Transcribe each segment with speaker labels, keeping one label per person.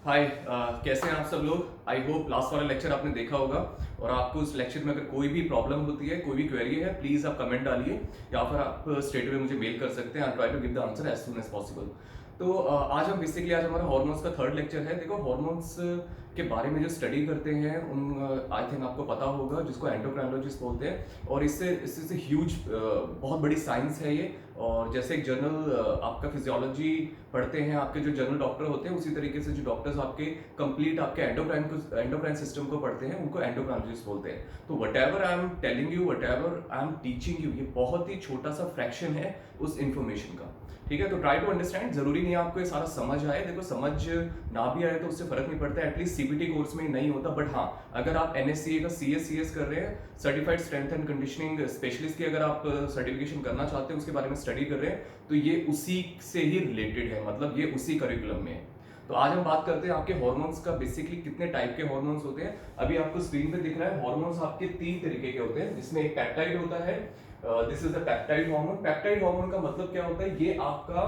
Speaker 1: हाय कैसे हैं आप सब लोग। आई होप लास्ट वाला लेक्चर आपने देखा होगा और आपको उस लेक्चर में अगर कोई भी प्रॉब्लम होती है, कोई भी क्वेरी है, प्लीज आप कमेंट डालिए या फिर आप स्ट्रेट अवे मुझे मेल कर सकते हैं। I try to give the answer as soon as possible. तो आज हमारा हार्मोन्स का थर्ड लेक्चर है। देखो हार्मोन्स के बारे में जो स्टडी करते हैं उन आई थिंक आपको पता होगा, जिसको एंडोक्राइनोलॉजिस्ट बोलते हैं। और इससे ह्यूज बहुत बड़ी साइंस है ये। और जैसे एक जनरल आपका फिजियोलॉजी पढ़ते हैं आपके जो जनरल डॉक्टर होते हैं, उसी तरीके से जो डॉक्टर्स आपके कंप्लीट आपके एंडोक्राइन सिस्टम को पढ़ते हैं उनको एंडोक्राइनोलॉजिस्ट बोलते हैं। तो what ever I am telling you, what ever I am teaching you, ये बहुत ही छोटा सा फ्रैक्शन है उस इंफॉर्मेशन का। ठीक है, तो ट्राई टू अंडरस्टैंड। जरूरी नहीं है आपको ये सारा समझ आए। देखो समझ ना भी आए तो उससे फर्क नहीं पड़ता, एटलीस्ट सीबीटी कोर्स में नहीं होता। बट हाँ, अगर आप एनएससीए का सीएस कर रहे हैं, certified strength and conditioning specialist की अगर आप सर्टिफिकेशन करना चाहते हैं, उसके बारे में स्टडी कर रहे हैं, तो ये उसी से ही रिलेटेड है, मतलब ये उसी करिकुलम में है। तो आज हम बात करते हैं आपके हार्मोन्स का। बेसिकली कितने टाइप के हार्मोन्स होते हैं, अभी आपको स्क्रीन पे दिख रहा है। हार्मोन्स आपके 3 तरीके के होते हैं, जिसमें एक पेप्टाइड होता है। This is the peptide hormone. Peptide hormone का मतलब क्या होता है, ये आपका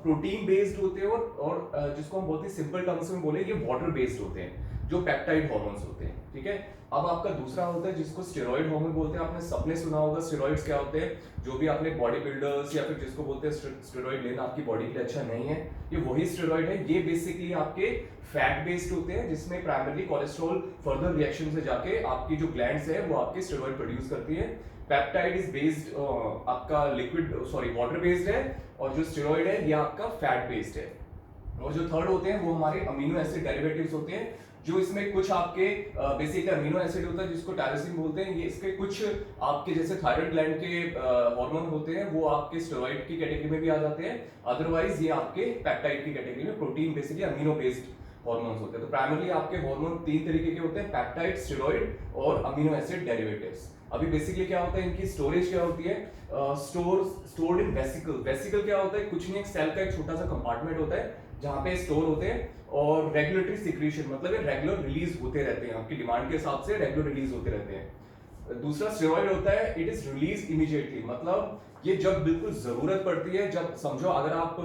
Speaker 1: प्रोटीन बेस्ड होते हैं और जिसको हम बहुत ही सिंपल टर्म्स में बोले, ये वाटर बेस्ड होते हैं जो पेप्टाइड हार्मोन्स होते हैं। ठीक है, अब आपका दूसरा होता है जिसको स्टेरॉइड हार्मोन बोलते हैं। आपने सबने सुना होगा स्टेरॉइड्स क्या होते हैं। जो भी आपने बॉडी बिल्डर्स या फिर जिसको बोलते हैं स्टेरॉइड लेना आपकी बॉडी के लिए अच्छा नहीं है, ये वही स्टेरॉइड है। ये बेसिकली आपके फैट बेस्ड होते हैं, जिसमें प्राइमरी कोलेस्ट्रॉल फर्दर रिएक्शन से जाके आपकी जो ग्लैंड्स है वो आपके स्टेरॉइड प्रोड्यूस करती है। पेप्टाइड इज बेस्ड आपका लिक्विड वाटर बेस्ड है, और जो स्टेरॉइड है ये आपका फैट बेस्ड है। और जो थर्ड होते हैं वो हमारे अमीनो एसिड डेरिवेटिव्स होते हैं, जो इसमें कुछ आपके बेसिक अमीनो एसिड होता है जिसको टायरोसिन बोलते हैं। ये इसके कुछ आपके जैसे थायराइड ग्लैंड के हार्मोन होते हैं, वो आपके स्टेरॉइड की कैटेगरी में भी आ जाते हैं। अदरवाइज ये आपके पेप्टाइड की कैटेगरी में, protein basically amino based hormones होते हैं। तो प्राइमरली आपके हार्मोन 3 तरीके के होते हैं, पेप्टाइड, स्टेरॉइड और अमीनो एसिड डेरिवेटिव्स। अभी बेसिकली क्या होता है, इनकी स्टोरेज क्या होती है, स्टोर्ड इन वेसिकल। वेसिकल क्या होता है, कुछ नहीं, एक सेल का एक छोटा सा कंपार्टमेंट होता है जहां पे स्टोर होते हैं। और रेगुलेटरी सिक्रीशन मतलब ये रेगुलर रिलीज होते रहते हैं, आपकी डिमांड के हिसाब से रेगुलर रिलीज होते रहते हैं। दूसरा स्टेरॉइड होता है, इट इज रिलीज इमीडिएटली, मतलब ये जब बिल्कुल जरूरत पड़ती है, जब समझो अगर आप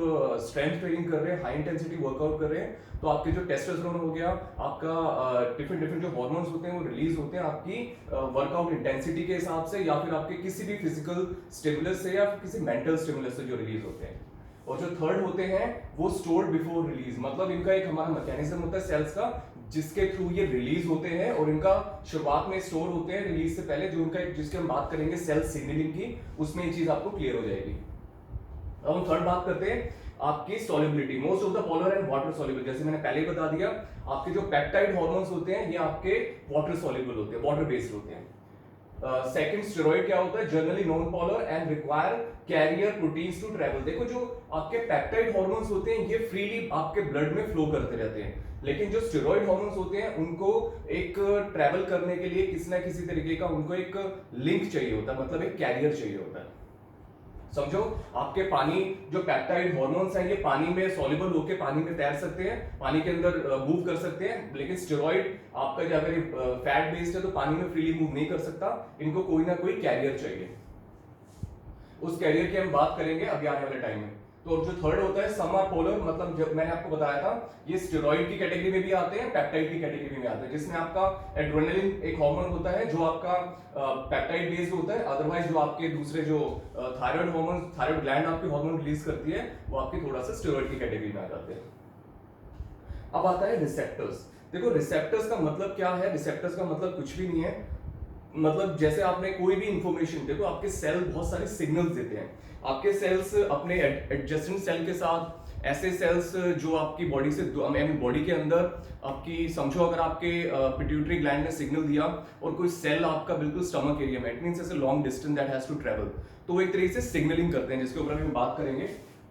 Speaker 1: स्ट्रेंथ ट्रेनिंग कर रहे हैं, हाई इंटेंसिटी वर्कआउट कर रहे हैं, तो आपके जो टेस्टोस्टेरोन हो गया, आपका डिफरेंट डिफरेंट जो हार्मोन्स होते हैं वो रिलीज होते हैं आपकी वर्कआउट इंटेंसिटी के हिसाब से, या फिर आपके किसी भी फिजिकल स्टिमुलस से या फिर किसी मेंटल स्टिमुलस से जो रिलीज होते हैं। और जो थर्ड होते हैं वो स्टोर्ड बिफोर रिलीज, मतलब इनका एक हमारा मैकेनिज्म होता है सेल्स का, जिसके थ्रू ये रिलीज होते हैं। और इनका शुरुआत में स्टोर होते हैं रिलीज से पहले, जो उनका जिसकी हम बात करेंगे सेल सिग्नलिंग की, उसमें ये चीज आपको क्लियर हो जाएगी। अब हम थर्ड बात करते हैं आपकी solubility. Most of the polar and water soluble, जैसे मैंने पहले ही बता दिया, आपके जो पेप्टाइड हार्मोन्स होते हैं ये आपके वाटर सॉल्युबल होते हैं, वाटर बेस्ड होते हैं। सेकंड स्टेरॉइड क्या होता है, generally non polar and require carrier proteins to travel. देखो जो आपके पेप्टाइड हार्मोन्स होते हैं ये फ्रीली आपके ब्लड में फ्लो करते रहते हैं, लेकिन जो स्टेरॉइड हार्मोन्स होते हैं उनको एक ट्रेवल करने के लिए किसी ना किसी तरीके का उनको एक लिंक चाहिए होता है, मतलब एक कैरियर चाहिए होता है। समझो आपके पानी जो पेप्टाइड हार्मोन्स हैं ये पानी में सॉल्युबल होकर पानी में तैर सकते हैं, पानी के अंदर मूव कर सकते हैं, लेकिन स्टेरॉइड आपका जो अगर फैट बेस्ड है तो पानी में फ्रीली मूव नहीं कर सकता, इनको कोई ना कोई कैरियर चाहिए। उस कैरियर की हम बात करेंगे अभी आने वाले टाइम में। तो जो थर्ड होता है सम आर पोलर, मतलब जब मैंने आपको बताया था ये स्टेरॉइड की कैटेगरी में भी आते हैं, पेप्टाइड की कैटेगरी में आते हैं, जिसमें आपका एड्रेनलिन एक हार्मोन होता है जो आपका पेप्टाइड बेस्ड होता है। अदरवाइज जो आपके दूसरे जो थायराइड हार्मोन, थायराइड ग्लैंड आपके हार्मोन रिलीज करती है, वो आपके थोड़ा सा स्टेरॉइड की कैटेगरी में आ जाते हैं। अब आता है रिसेप्टर्स। देखो रिसेप्टर्स का मतलब क्या है, रिसेप्टर्स का मतलब कुछ भी नहीं है, मतलब जैसे आपने कोई भी इंफॉर्मेशन, देखो आपके सेल बहुत सारे सिग्नल्स देते हैं। आपके सेल्स अपने एडजेसेंट सेल के साथ, ऐसे सेल्स जो आपकी बॉडी से बॉडी के अंदर आपकी, समझो अगर आपके पिट्यूटरी ग्लैंड ने सिग्नल दिया और कोई सेल आपका बिल्कुल स्टमक एरिया में, इट मींस ऐसे long distance that has to travel, तो वो एक तरीके से सिग्नलिंग करते हैं, जिसके ऊपर हम बात करेंगे।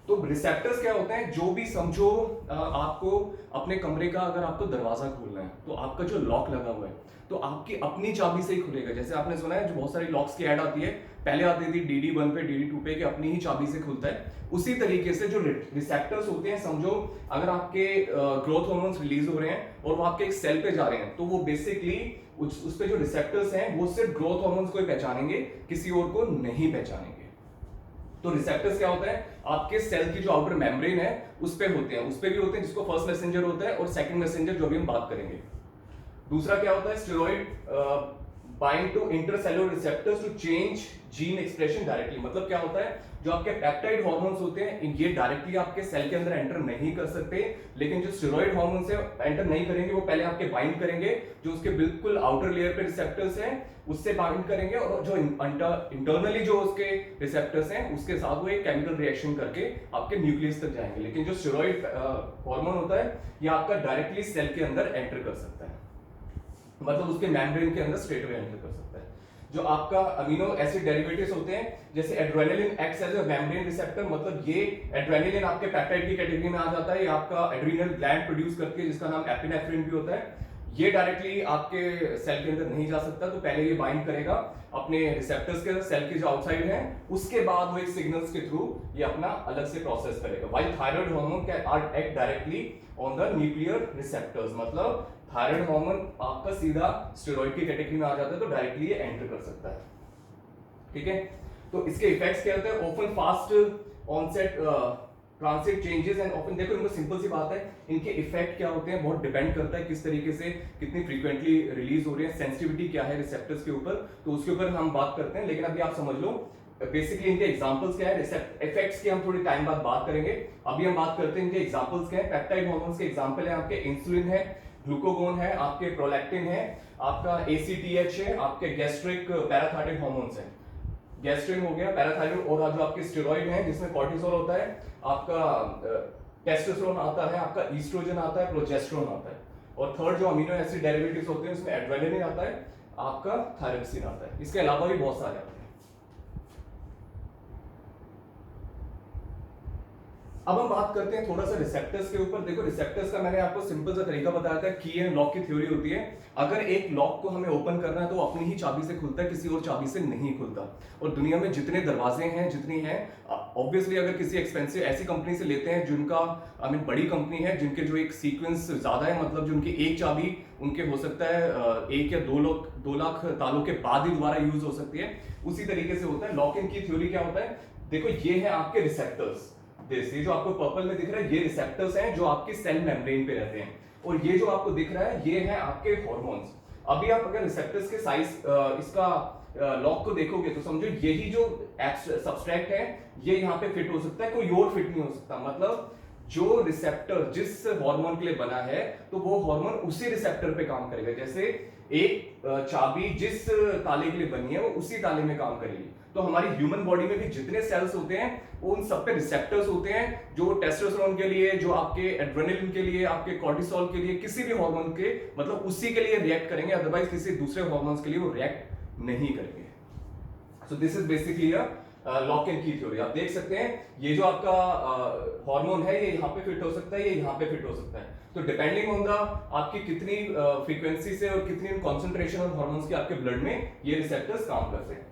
Speaker 1: तो रिसेप्टर्स क्या होते हैं, जो भी समझो आपको अपने कमरे का अगर आपको दरवाजा खोलना है तो आपका जो लॉक लगा हुआ है तो आपकी अपनी चाबी से ही खुलेगा। जैसे आपने सुना है जो बहुत सारी लॉक्स की ऐड आती है, पहले आती थी DD1 पे, DD2 पे, कि अपनी ही चाबी से खुलता है। उसी तरीके से जो रिसेप्टर्स होते हैं, समझो अगर आपके ग्रोथ हार्मोन्स रिलीज हो रहे हैं और वो आपके एक सेल पे जा रहे हैं, तो वो बेसिकली उस पे जो रिसेप्टर्स हैं वो सिर्फ ग्रोथ हार्मोन्स को ही पहचानेंगे, किसी और को नहीं पहचानेंगे। तो रिसेप्टर्स क्या होता है, आपके सेल की जो आउटर मेम्ब्रेन है उस पे होते हैं, उस पे भी होते हैं, जिसको फर्स्ट मैसेंजर होता है और सेकंड मैसेंजर जो अभी हम बात करेंगे। दूसरा क्या होता है, steroid bind to intercellular receptors to change gene expression directly. मतलब क्या होता है, जो आपके पेप्टाइड हार्मोन्स होते हैं ये डायरेक्टली आपके सेल के अंदर एंटर नहीं कर सकते, लेकिन जो स्टेरॉइड हार्मोन्स है एंटर नहीं करेंगे, वो पहले आपके बाइंड करेंगे जो उसके बिल्कुल आउटर लेयर पे रिसेप्टर्स हैं उससे बाइंड करेंगे, और जो इंटरनली जो उसके रिसेप्टर्स हैं उसके साथ वो एक केमिकल रिएक्शन करके आपके न्यूक्लियस तक जाएंगे। लेकिन जो स्टेरॉइड हार्मोन होता है ये आपका डायरेक्टली सेल के अंदर एंटर कर सकता है, मतलब उसके मेम्ब्रेन के अंदर स्ट्रेट अवे एंटर कर सकता है। जो आपका अमीनो एसिड डेरिवेटिव्स होते हैं, जैसे adrenaline acts as a membrane receptor, मतलब ये एड्रेनालिन आपके पेप्टाइड की कैटेगरी में आ जाता है, ये आपका एड्रीनल ग्लैंड प्रोड्यूस करके है जिसका नाम एपिनेफ्रिन भी होता है। ये डायरेक्टली आपके सेल के अंदर नहीं जा सकता, तो पहले ये बाइंड करेगा अपने रिसेप्टर्स के सेल के जो आउटसाइड है, उसके बाद वो एक सिग्नल्स के थ्रू ये अपना अलग से प्रोसेस करेगा। While thyroid hormone can act directly on the nuclear receptors, मतलब थायराइड हार्मोन आपका सीधा स्टेरॉइड की कैटेगरी में आ जाता है तो डायरेक्टली ये एंटर कर सकता है। ठीक है, तो इसके इफेक्ट्स क्या होते हैं, often fast onset transit changes and often, देखो इनको सिंपल सी बात है, इनके इफेक्ट क्या होते हैं बहुत डिपेंड करता है किस तरीके से कितनी फ्रीक्वेंटली रिलीज हो रही है, सेंसिटिविटी क्या है रिसेप्टर्स के ऊपर, तो उसके ऊपर हम बात करते हैं। लेकिन अभी आप समझ लो बेसिकली इनके एग्जांपल्स क्या है, इफेक्ट्स की हम थोड़ी टाइम बाद बात करेंगे, अभी हम बात करते हैं इनके एग्जांपल्स क्या है। पेप्टाइड हार्मोन्स के एग्जांपल है आपके इंसुलिन है, ग्लूकागोन है, आपके प्रोलैक्टिन है, आपका एसीटीएच है, आपके गैस्ट्रिक पैराथायरॉइड हार्मोन्स है, गैस्ट्रिन हो गया, पैराथायरॉइड, और जो आपके स्टेरॉइड हैं जिसमें कॉर्टिसोल होता है, आपका टेस्टोस्टेरोन आता है, आपका ईस्ट्रोजन आता है, प्रोजेस्टेरोन आता है, और थर्ड जो अमीनो एसिड डेरिवेटिव्स होते हैं उसमें एड्रेनालिन आता है, आपका थायरोक्सिन आता है, इसके अलावा भी बहुत सारे आते हैं। अब हम बात करते हैं थोड़ा सा रिसेप्टर्स के ऊपर। देखो रिसेप्टर्स का मैंने आपको सिंपल सा तरीका बताया था, की एंड लॉक की थ्योरी होती है। अगर एक लॉक को हमें ओपन करना है तो वो अपनी ही चाबी से खुलता है, किसी और चाबी से नहीं खुलता। और दुनिया में जितने दरवाजे हैं, जितनी हैं, ऑब्वियसली अगर किसी एक्सपेंसिव ऐसी कंपनी से लेते हैं जिनका बड़ी कंपनी है, जिनके जो एक सीक्वेंस ज्यादा है, मतलब जो उनकी एक चाबी उनके हो सकता है 1 या 2 लाख तालों के बाद ही दोबारा यूज हो सकती है, उसी तरीके से होता है। लॉक इन की थ्योरी क्या होता है, देखो ये है आपके रिसेप्टर्स, ये जो आपको पर्पल में दिख रहा है ये रिसेप्टर्स हैं जो आपके सेल मेम्ब्रेन पे रहते हैं, और ये जो आपको दिख रहा है ये है आपके हार्मोन्स। अभी आप अगर रिसेप्टर्स के साइज इसका लॉक को देखोगे तो समझो यही जो सब्सट्रैक्ट है ये यहाँ पे फिट हो सकता है, कोई और फिट नहीं हो सकता। मतलब जो रिसेप्टर जिस हार्मोन के लिए बना है तो वो हार्मोन उसी रिसेप्टर पे काम करेगा। जैसे एक चाबी जिस ताले के लिए बनी है वो उसी ताले में काम करेगी। तो हमारी ह्यूमन बॉडी में भी जितने सेल्स होते हैं वो उन सब पे रिसेप्टर्स होते हैं, जो टेस्टोस्टेरोन के लिए, जो आपके एड्रेनालिन के लिए, आपके कॉर्टिसोल के लिए, किसी भी हार्मोन के, मतलब उसी के लिए रिएक्ट करेंगे, अदरवाइज किसी दूसरे हार्मोन्स के लिए वो रिएक्ट नहीं करेंगे। So this is basically lock and की थ्योरी। आप देख सकते हैं ये जो आपका हार्मोन है ये यहाँ पे फिट हो सकता है, ये यहाँ पे फिट हो सकता है। तो डिपेंडिंग ऑन द आपकी कितनी फ्रीक्वेंसी से और कितनी कॉन्सेंट्रेशन ऑफ हार्मोन्स के आपके ब्लड में ये रिसेप्टर्स काम करते हैं।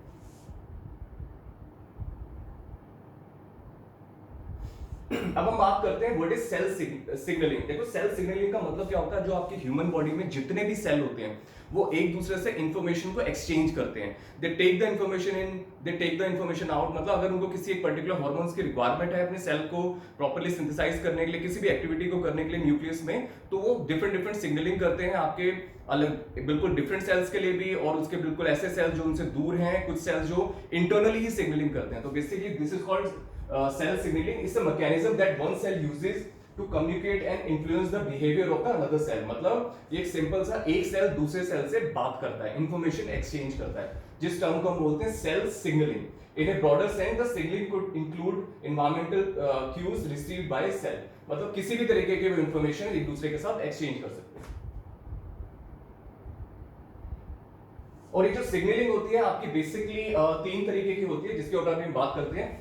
Speaker 1: अब हम बात करते हैं व्हाट इज सेल सिग्नलिंग। देखो सेल सिग्नलिंग का मतलब क्या होता है, जो आपकी ह्यूमन बॉडी में जितने भी सेल होते हैं वो एक दूसरे से इंफॉर्मेशन को एक्सचेंज करते हैं। They take the information in, they take the information out. मतलब अगर उनको किसी एक पर्टिकुलर हार्मोन्स की रिक्वायरमेंट है अपने सेल को प्रॉपर्ली सिंथेसाइज करने के लिए, किसी भी एक्टिविटी को करने के लिए न्यूक्लियस में, तो वो डिफरेंट सिग्नलिंग करते हैं आपके अलग बिल्कुल डिफरेंट सेल्स के लिए भी, और उसके बिल्कुल ऐसे सेल्स जो उनसे दूर हैं, कुछ सेल्स जो इंटरनली ही सिग्नलिंग करते हैं। तो basically this is called cell signaling is a mechanism that one cell uses to communicate and influence the behavior of the another cell। मतलब ये एक सिंपल सा एक सेल दूसरे सेल से बात करता है, इंफॉर्मेशन एक्सचेंज करता है, जिस टर्म को हम बोलते हैं cell signalling. In a broader sense the signalling could include environmental cues received by cell, मतलब किसी भी तरीके के वो इंफॉर्मेशन एक दूसरे के साथ एक्सचेंज कर सकते हैं। और ये जो सिग्नलिंग होती है आपकी बेसिकली 3 तरीके की होती है, जिसके ऊपर हम बात करते हैं।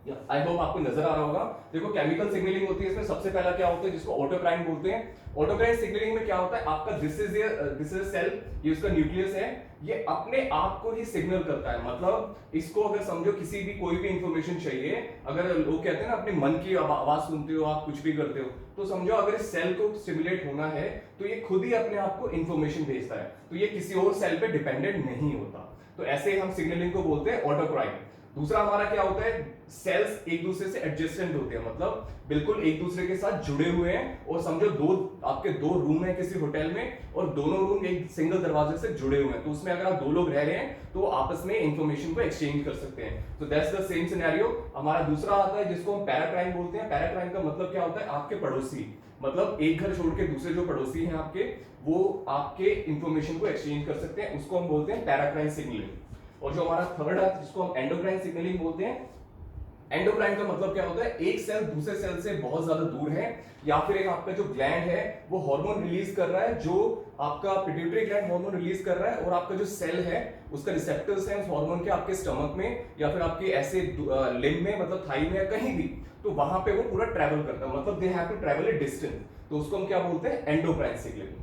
Speaker 1: आई होप आपको नजर आ रहा होगा। देखो केमिकल सिग्नलिंग होती है, इसमें सबसे पहला क्या होता है जिसको ऑटोक्राइन बोलते हैं। ऑटोक्राइन सिग्नलिंग में क्या होता है, आपका दिस इज सेल, ये उसका न्यूक्लियस है, ये अपने आप को ही सिग्नल करता है। मतलब इसको अगर समझो किसी भी कोई भी इंफॉर्मेशन चाहिए, अगर लोग कहते हैं ना अपने मन की आवाज सुनते हो, आप कुछ भी करते हो, तो समझो अगर इस सेल को स्टिमुलेट होना है तो ये खुद ही अपने आप को इंफॉर्मेशन भेजता है, तो ये किसी और सेल पे डिपेंडेंट नहीं होता। तो ऐसे हम सिग्नलिंग को बोलते हैं ऑटोक्राइन। दूसरा हमारा क्या होता है, सेल्स एक दूसरे से एडजेसेंट होते हैं, मतलब बिल्कुल एक दूसरे के साथ जुड़े हुए हैं। और समझो आपके दो रूम है किसी होटल में और दोनों रूम एक सिंगल दरवाजे से जुड़े हुए हैं, तो उसमें अगर आप दो लोग रह रहे हैं तो आपस में इंफॉर्मेशन को एक्सचेंज कर सकते हैं। तो दैट्स द सेम सिनेरियो। हमारा दूसरा आता है जिसको हम पैराक्राइम बोलते हैं। पैराक्राइम का मतलब क्या होता है, आपके पड़ोसी, मतलब एक घर छोड़ के दूसरे जो पड़ोसी हैं आपके, वो आपके इंफॉर्मेशन को एक्सचेंज कर सकते हैं, उसको हम बोलते हैं पैराक्राइम सिग्नलिंग। और जो हमारा थर्ड है जिसको हम एंडोक्राइन सिग्नलिंग बोलते हैं। एंडोक्राइन का मतलब क्या होता है, एक सेल दूसरे सेल से बहुत ज्यादा दूर है, या फिर एक आपका जो ग्लैंड है वो हार्मोन रिलीज कर रहा है, जो आपका पिट्यूटरी ग्लैंड हार्मोन रिलीज कर रहा है, और आपका जो सेल है उसका रिसेप्टर्स हैं उस हार्मोन के आपके स्टमक में या फिर आपके ऐसे लिम्ब में, मतलब थाई में या कहीं भी, तो वहां पे वो पूरा ट्रैवल करता है, मतलब they have to travel a distance, तो उसको हम क्या बोलते हैं, एंडोक्राइन सिग्नलिंग।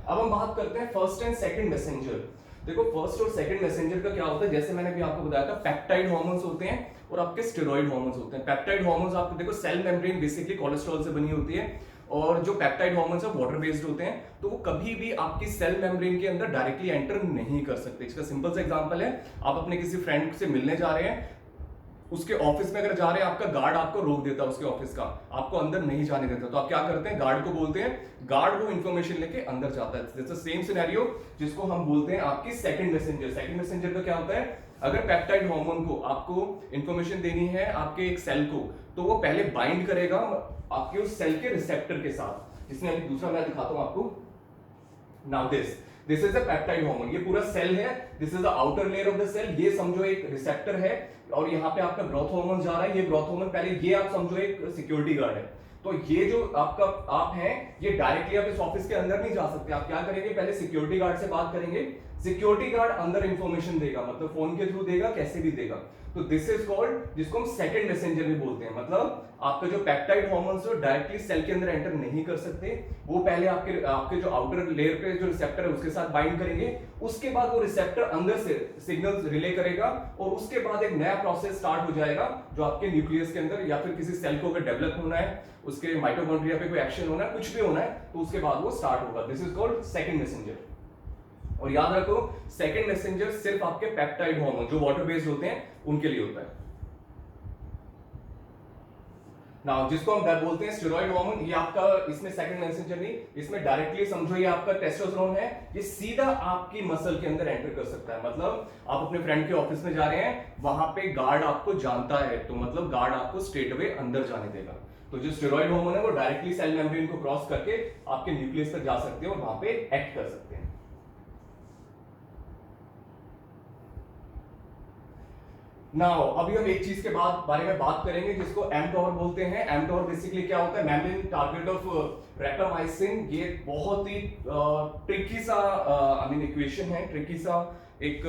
Speaker 1: अब हम बात करते हैं फर्स्ट एंड सेकंड मैसेंजर। देखो फर्स्ट और सेकंड मैसेंजर का क्या होता है, जैसे मैंने भी आपको बताया था, पेप्टाइड हार्मोन्स होते हैं और आपके स्टेरॉइड हार्मोन्स होते हैं। पेप्टाइड हार्मोन्स आपको देखो सेल मेम्ब्रेन बेसिकली कोलेस्ट्रॉल से बनी होती है, और जो पेप्टाइड हार्मोन्स है वाटर बेस्ड होते हैं, तो वो कभी भी आपकी सेल मेम्ब्रेन के अंदर डायरेक्टली एंटर नहीं कर सकते। इसका सिंपल सा एग्जांपल है, आप अपने किसी फ्रेंड से मिलने जा रहे हैं, उसके ऑफिस में अगर जा रहे हैं, आपका गार्ड आपको रोक देता है उसके ऑफिस का, आपको अंदर नहीं जाने देता, तो आप क्या करते हैं, गार्ड को बोलते हैं, गार्ड वो इन्फॉर्मेशन लेके अंदर जाता है। जैसे सेम सिनेरियो जिसको हम बोलते हैं आपकी सेकंड मैसेंजर। सेकंड मैसेंजर का क्या होता है, अगर पेप्टाइड हार्मोन को आपको इन्फॉर्मेशन देनी है आपके एक सेल को, तो वो पहले बाइंड करेगा आपके उस सेल के रिसेप्टर के साथ, जिसमें अभी दूसरा मैं दिखाता हूं आपको। Now this is a peptide hormone, ये पूरा सेल है, this is the outer layer of the cell, ये समझो एक रिसेप्टर है, और यहाँ पे आपका ग्रोथ हार्मोन जा रहा है, ये ग्रोथ हार्मोन पहले, ये आप समझो एक सिक्योरिटी गार्ड है, तो ये जो आपका आप हैं, ये डायरेक्टली आप इस ऑफिस के अंदर नहीं जा सकते, आप क्या करेंगे, पहले सिक्योरिटी गार्ड से बात करेंगे, सिक्योरिटी गार्ड अंदर इंफॉर्मेशन देगा, मतलब फोन के थ्रू देगा, कैसे भी देगा, तो दिस इज कॉल्ड, जिसको हम सेकंड मैसेंजर भी बोलते हैं। मतलब आपका जो पेप्टाइड हार्मोन्स है डायरेक्टली सेल के अंदर एंटर नहीं कर सकते, वो पहले आपके जो आउटर लेयर पे जो रिसेप्टर है उसके साथ बाइंड करेंगे, उसके बाद वो रिसेप्टर अंदर से सिग्नल्स रिले करेगा, और उसके बाद एक नया प्रोसेस स्टार्ट हो जाएगा जो आपके न्यूक्लियस के अंदर, या फिर किसी सेल को अगर डेवलप होना है, उसके माइटोकॉन्ड्रिया पे कोई एक्शन होना है, कुछ भी होना है, तो उसके बाद वो स्टार्ट होगा। This is called second messenger. और याद रखो सेकंड मैसेंजर सिर्फ आपके पेप्टाइड हार्मोन जो वाटर बेस्ड होते हैं उनके लिए होता है। नाउ जिसको हम बोलते हैं स्टेरॉइड हार्मोन, ये आपका इसमें सेकंड मैसेंजर नहीं, इसमें डायरेक्टली समझो ये आपका टेस्टोस्टेरोन है, ये सीधा आपकी मसल के अंदर एंटर कर सकता है। मतलब आप अपने फ्रेंड के ऑफिस में जा रहे हैं, वहां पे गार्ड आपको जानता है, तो मतलब गार्ड आपको स्ट्रेट अवे अंदर जाने देगा। तो जो स्टेरॉइड हार्मोन है वो डायरेक्टली सेल मेम्ब्रेन को क्रॉस करके आपके न्यूक्लियस तक जा सकते हैं और वहां पे एक्ट कर सकते हैं। नाउ अभी हम एक चीज के बारे में बात करेंगे जिसको एमटोर बोलते हैं। एमटोर बेसिकली क्या होता है, मैमलिन टारगेट ऑफ रैप्टोमाइसिन। ये बहुत ही ट्रिकी सा इक्वेशन है, ट्रिकी सा एक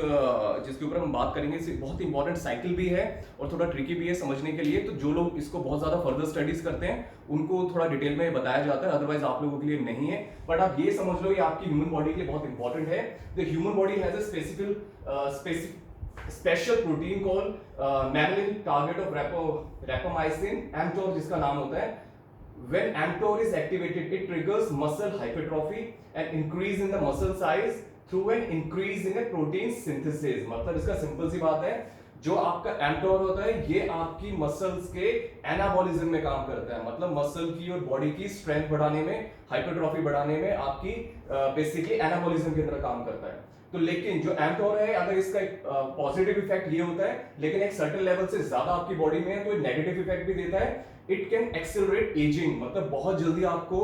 Speaker 1: जिसके ऊपर हम बात करेंगे। बहुत इंपॉर्टेंट साइकिल भी है और थोड़ा ट्रिकी भी है समझने के लिए, तो जो लोग इसको बहुत ज्यादा फर्दर स्टडीज करते हैं उनको थोड़ा डिटेल में बताया जाता है, अदरवाइज आप लोगों के लिए नहीं है। बट आप ये समझ लो ये आपकी ह्यूमन बॉडी के लिए बहुत इंपॉर्टेंट है। The human body has a special protein called mammalian target of rapamycin, mTOR जिसका नाम होता है। When mTOR is activated, it triggers muscle hypertrophy and increase in the muscle size through an increase in a protein synthesis। मतलब इसका simple सी बात है, जो आपका mTOR होता है ये आपकी मसल्स के एनाबॉलिज्म में काम करता है, मतलब मसल की और बॉडी की स्ट्रेंथ बढ़ाने में, हाइपरट्रॉफी बढ़ाने में, आपकी बेसिकली एनाबॉलिज्म की तरह काम करता है। तो लेकिन जो mTOR है, अगर इसका एक पॉजिटिव इफेक्ट ये होता है, लेकिन एक सर्टेन लेवल से ज्यादा आपकी बॉडी में है तो नेगेटिव इफेक्ट भी देता है। इट कैन एक्सेलरेट एजिंग, मतलब बहुत जल्दी आपको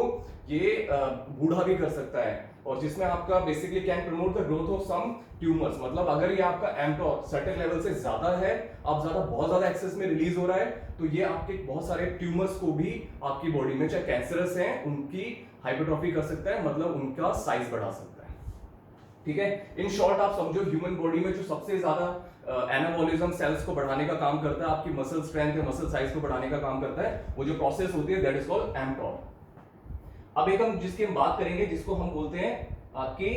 Speaker 1: ये बूढ़ा भी कर सकता है, और जिसमें आपका basically can promote the growth of some tumours. मतलब अगर ये आपका mTOR सर्टेन लेवल से ज्यादा है, आप बहुत ज्यादा एक्सेस में रिलीज हो रहा है, तो ये आपके बहुत सारे ट्यूमर्स को भी आपकी बॉडी में, चाहे कैंसरस हैं, उनकी हाइपरट्रॉफी कर सकता है, मतलब उनका साइज बढ़ा सकता है। ठीक है, इन शॉर्ट आप समझो ह्यूमन बॉडी में जो सबसे ज्यादा एनाबॉलिज्म सेल्स को बढ़ाने का काम करता है, आपकी मसल स्ट्रेंथ या मसल साइज को बढ़ाने का काम करता है, वो जो प्रोसेस होती है दैट इज कॉल्ड mTOR। अब एक हम जिसकी हम बात करेंगे जिसको हम बोलते हैं आपकी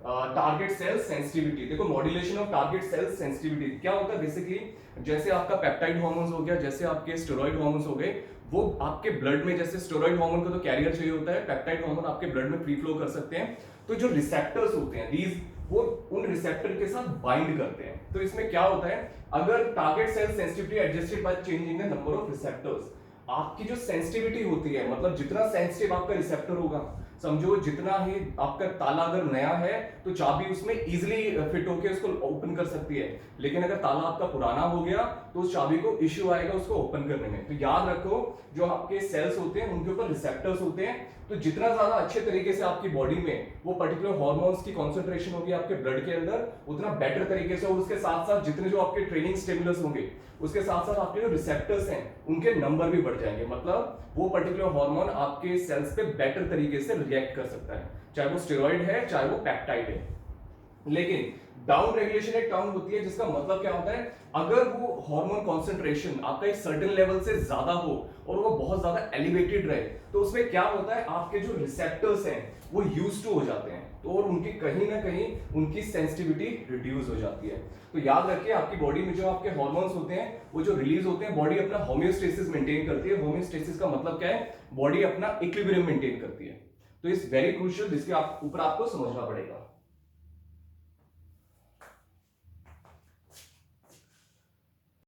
Speaker 1: टारगेट सेल सेंसिटिविटी। देखो modulation of target cell sensitivity क्या होता है, बेसिकली जैसे आपका पेप्टाइड हार्मोन्स हो गया, जैसे आपके स्टेरॉइड हार्मोन्स हो गए, वो आपके ब्लड में, जैसे स्टेरॉइड हार्मोन को तो कैरियर चाहिए होता है, पेप्टाइड हार्मोन आपके ब्लड में फ्री फ्लो कर सकते हैं। तो जो रिसेप्टर्स होते हैं, वो उन रिसेप्टर के साथ बाइंड करते हैं। तो इसमें क्या होता है, अगर target cell sensitivity adjusted by changing the number of receptors, आपकी जो सेंसिटिविटी होती है, मतलब जितना सेंसिटिव आपका रिसेप्टर होगा, समझो जितना ही आपका ताला अगर नया है तो चाबी उसमें इजीली फिट होके उसको ओपन कर सकती है, लेकिन अगर ताला आपका पुराना हो गया तो उस चाबी को इश्यू आएगा उसको ओपन करने में। तो याद रखो, जो आपके सेल्स होते हैं उनके ऊपर रिसेप्टर्स होते हैं, तो जितना ज्यादा अच्छे तरीके से आपकी बॉडी में वो पर्टिकुलर हार्मोन्स की कॉन्सेंट्रेशन होगी आपके ब्लड के अंदर, उतना बेटर तरीके से, और उसके साथ साथ जितने जो आपके ट्रेनिंग स्टिमुलस होंगे उसके साथ साथ आपके जो रिसेप्टर्स हैं उनके नंबर भी बढ़ जाएंगे, मतलब वो पर्टिकुलर हार्मोन आपके सेल्स पे बेटर तरीके से रिएक्ट कर सकता है, चाहे वो स्टेरॉइड है चाहे वो पेप्टाइड है। लेकिन डाउन रेगुलेशन एक टर्म होती है जिसका मतलब क्या होता है, अगर वो हार्मोन कॉन्सेंट्रेशन आपका एक सर्टेन लेवल से ज्यादा हो और वो बहुत ज्यादा एलिवेटेड रहे, तो उसमें क्या होता है, आपके जो रिसेप्टर्स हैं वो यूज्ड टू हो जाते हैं, तो और उनकी कहीं ना कहीं उनकी सेंसिटिविटी रिड्यूस हो जाती है। तो याद रखिए, आपकी बॉडी में जो आपके हार्मोन्स होते हैं वो जो रिलीज होते हैं, बॉडी अपना होम्योस्टेसिस मेंटेन करती है। होम्योस्टेसिस का मतलब क्या है, बॉडी अपना इक्विलिब्रियम मेंटेन करती है। तो इट्स वेरी क्रूशियल, जिसके ऊपर आपको समझना पड़ेगा।